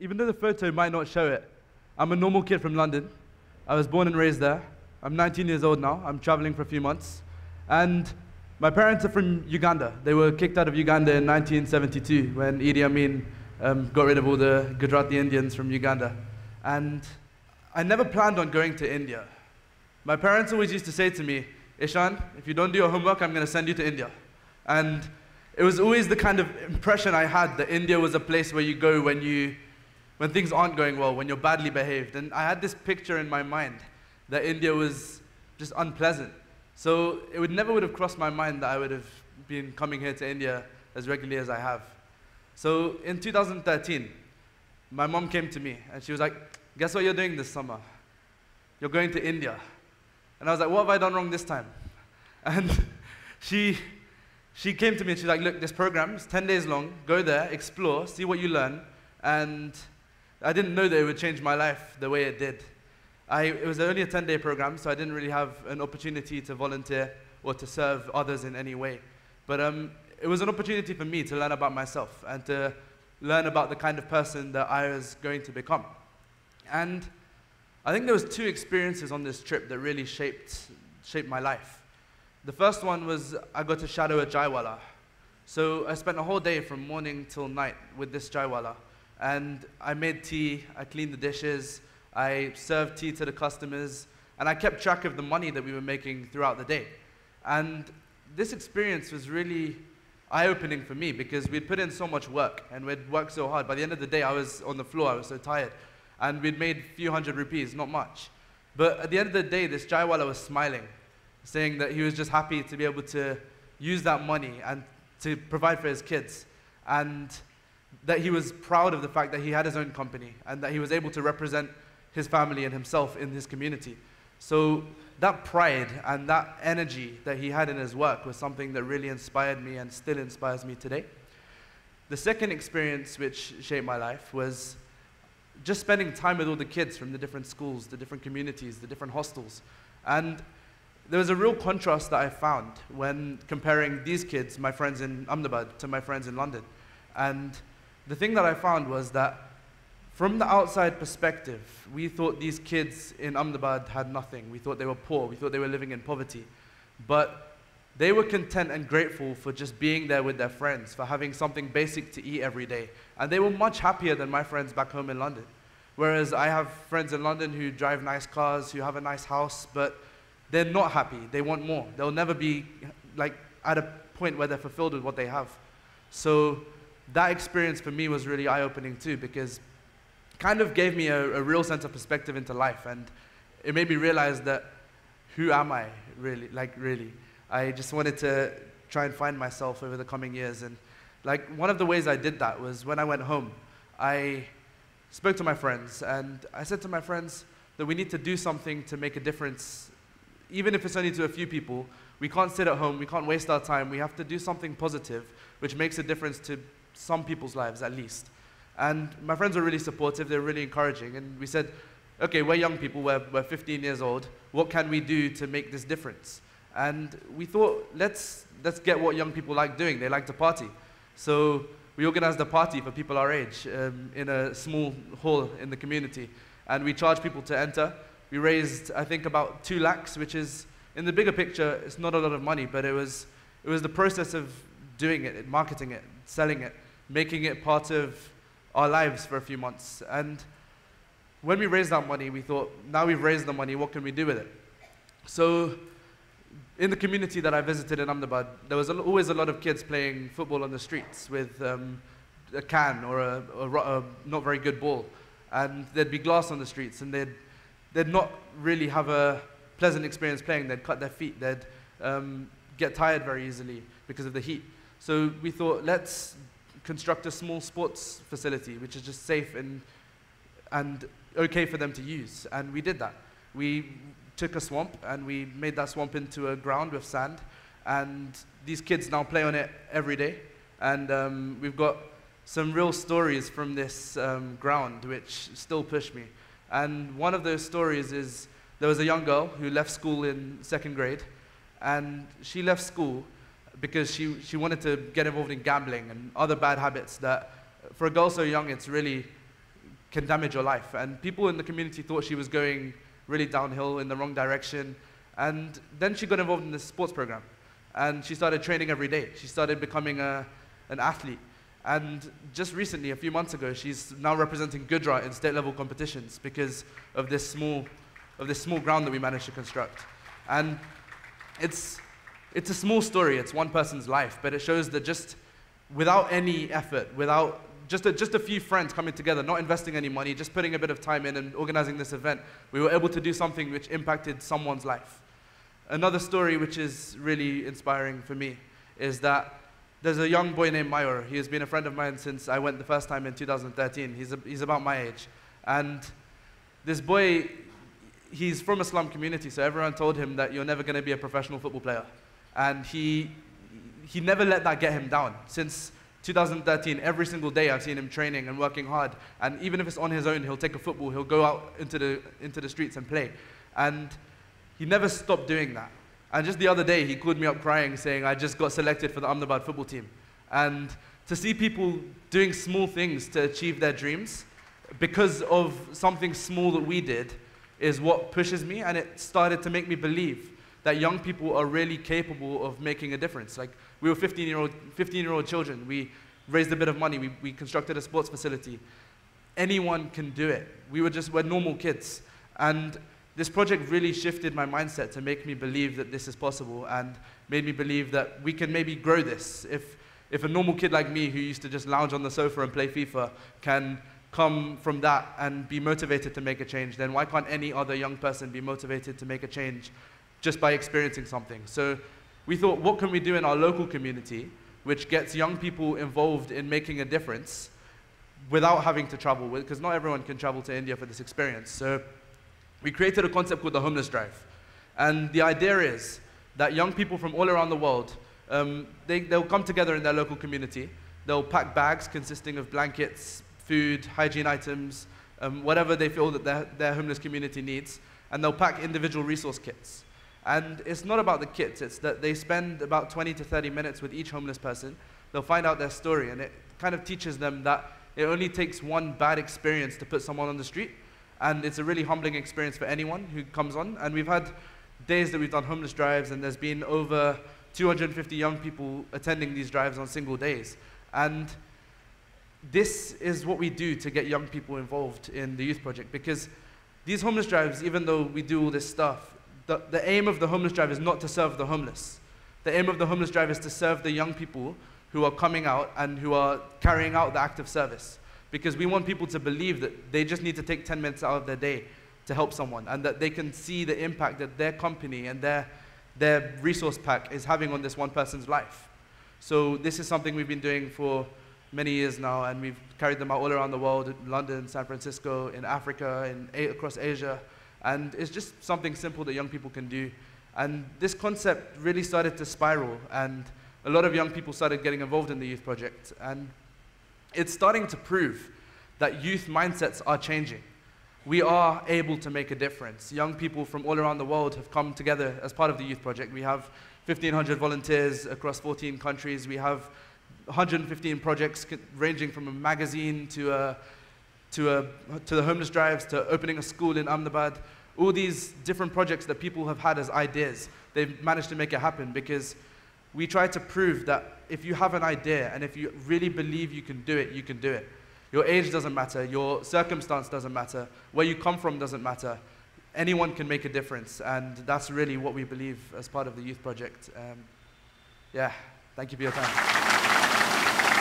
even though the photo might not show it, I'm a normal kid from London. I was born and raised there. I'm 19 years old now. I'm traveling for a few months. And my parents are from Uganda. They were kicked out of Uganda in 1972 when Idi Amin got rid of all the Gujarati Indians from Uganda. And I never planned on going to India. My parents always used to say to me, Eashan, if you don't do your homework, I'm going to send you to India. And it was always the kind of impression I had that India was a place where you go when things aren't going well, when you're badly behaved. And I had this picture in my mind that India was just unpleasant. So it never would have crossed my mind that I would have been coming here to India as regularly as I have. So in 2013, my mom came to me and she was like, guess what you're doing this summer? You're going to India. And I was like, what have I done wrong this time? And she came to me and she's like, look, this program is 10 days long. Go there, explore, see what you learn. And I didn't know that it would change my life the way it did. It was only a 10-day program, so I didn't really have an opportunity to volunteer or to serve others in any way. But it was an opportunity for me to learn about myself and to learn about the kind of person that I was going to become. And I think there was two experiences on this trip that really shaped my life. The first one was I got to shadow a jaiwala. So I spent a whole day from morning till night with this jaiwala. And I made tea, I cleaned the dishes, I served tea to the customers, and I kept track of the money that we were making throughout the day. And this experience was really eye-opening for me because we'd put in so much work and we'd worked so hard. By the end of the day, I was on the floor, I was so tired. And we'd made a few hundred rupees, not much. But at the end of the day, this jaiwala was smiling, saying that he was just happy to be able to use that money and to provide for his kids. And that he was proud of the fact that he had his own company and that he was able to represent his family and himself in his community. So that pride and that energy that he had in his work was something that really inspired me and still inspires me today. The second experience which shaped my life was just spending time with all the kids from the different schools, the different communities, the different hostels. And there was a real contrast that I found when comparing these kids, my friends in Ahmedabad, to my friends in London. And the thing that I found was that from the outside perspective, we thought these kids in Ahmedabad had nothing. We thought they were poor. We thought they were living in poverty. But they were content and grateful for just being there with their friends, for having something basic to eat every day. And they were much happier than my friends back home in London. Whereas I have friends in London who drive nice cars, who have a nice house, but they're not happy. They want more. They'll never be at a point where they're fulfilled with what they have. So that experience for me was really eye-opening too, because kind of gave me a real sense of perspective into life, and it made me realize that who am I really, really. I just wanted to try and find myself over the coming years, and one of the ways I did that was when I went home, I spoke to my friends, and I said to my friends that we need to do something to make a difference, even if it's only to a few people. We can't sit at home, we can't waste our time, we have to do something positive which makes a difference to some people's lives at least. And my friends were really supportive, they were really encouraging, and we said, okay, we're young people, we're 15 years old, what can we do to make this difference? And we thought, let's get what young people like doing. They like to party. So we organized a party for people our age in a small hall in the community, and we charged people to enter. We raised, I think, about 2 lakhs, which is, in the bigger picture, it's not a lot of money, but it was the process of doing it, marketing it, selling it, making it part of our lives for a few months. And when we raised that money, we thought, now we've raised the money, what can we do with it? So in the community that I visited in Ahmedabad, there was always a lot of kids playing football on the streets with a can or a not very good ball. And there'd be glass on the streets, and they'd not really have a pleasant experience playing. They'd cut their feet, they'd get tired very easily because of the heat. So we thought, let's construct a small sports facility which is just safe and okay for them to use. And we did that. We took a swamp and we made that swamp into a ground with sand, and these kids now play on it every day. And we've got some real stories from this ground which still push me. And one of those stories is there was a young girl who left school in 2nd grade, and she left school because she wanted to get involved in gambling and other bad habits that, for a girl so young, it's really can damage your life. And people in the community thought she was going really downhill in the wrong direction. And then she got involved in this sports program. And she started training every day. She started becoming an athlete. And just recently, a few months ago, she's now representing Gujarat in state-level competitions because of this small ground that we managed to construct. And it's a small story. It's one person's life, but it shows that just without any effort, without just a few friends coming together, not investing any money, just putting a bit of time in and organizing this event, we were able to do something which impacted someone's life. Another story which is really inspiring for me is that there's a young boy named Mayur. He has been a friend of mine since I went the first time in 2013. He's about my age. And this boy, he's from a slum community, so everyone told him that you're never going to be a professional football player. And he never let that get him down. Since 2013, every single day I've seen him training and working hard. And even if it's on his own, he'll take a football, he'll go out into the streets and play. And he never stopped doing that. And just the other day, he called me up crying, saying, I just got selected for the Ahmedabad football team. And to see people doing small things to achieve their dreams because of something small that we did is what pushes me, and it started to make me believe that young people are really capable of making a difference. Like, we were 15-year-old children. We raised a bit of money. We constructed a sports facility. Anyone can do it. We're normal kids. And this project really shifted my mindset to make me believe that this is possible and made me believe that we can maybe grow this. If a normal kid like me who used to just lounge on the sofa and play FIFA can come from that and be motivated to make a change, then why can't any other young person be motivated to make a change just by experiencing something? So we thought, what can we do in our local community which gets young people involved in making a difference without having to travel, because not everyone can travel to India for this experience. So we created a concept called the Homeless Drive. And the idea is that young people from all around the world, they'll come together in their local community. They'll pack bags consisting of blankets, food, hygiene items, whatever they feel that their homeless community needs. And they'll pack individual resource kits. And it's not about the kits, it's that they spend about 20 to 30 minutes with each homeless person. They'll find out their story, and it kind of teaches them that it only takes one bad experience to put someone on the street. And it's a really humbling experience for anyone who comes on. And we've had days that we've done homeless drives, and there's been over 250 young people attending these drives on single days. And this is what we do to get young people involved in the youth project, because these homeless drives, even though we do all this stuff, the aim of the homeless drive is not to serve the homeless. The aim of the homeless drive is to serve the young people who are coming out and who are carrying out the act of service. Because we want people to believe that they just need to take 10 minutes out of their day to help someone, and that they can see the impact that their company and their resource pack is having on this one person's life. So this is something we've been doing for many years now, and we've carried them out all around the world, in London, San Francisco, in Africa, across Asia. And it's just something simple that young people can do. And this concept really started to spiral, and a lot of young people started getting involved in the youth project. And it's starting to prove that youth mindsets are changing. We are able to make a difference. Young people from all around the world have come together as part of the youth project. We have 1,500 volunteers across 14 countries. We have 115 projects ranging from a magazine to the homeless drives, to opening a school in Ahmedabad. All these different projects that people have had as ideas, they've managed to make it happen, because we try to prove that if you have an idea and if you really believe you can do it, you can do it. Your age doesn't matter, your circumstance doesn't matter, where you come from doesn't matter. Anyone can make a difference, and that's really what we believe as part of the youth project. Yeah, thank you for your time.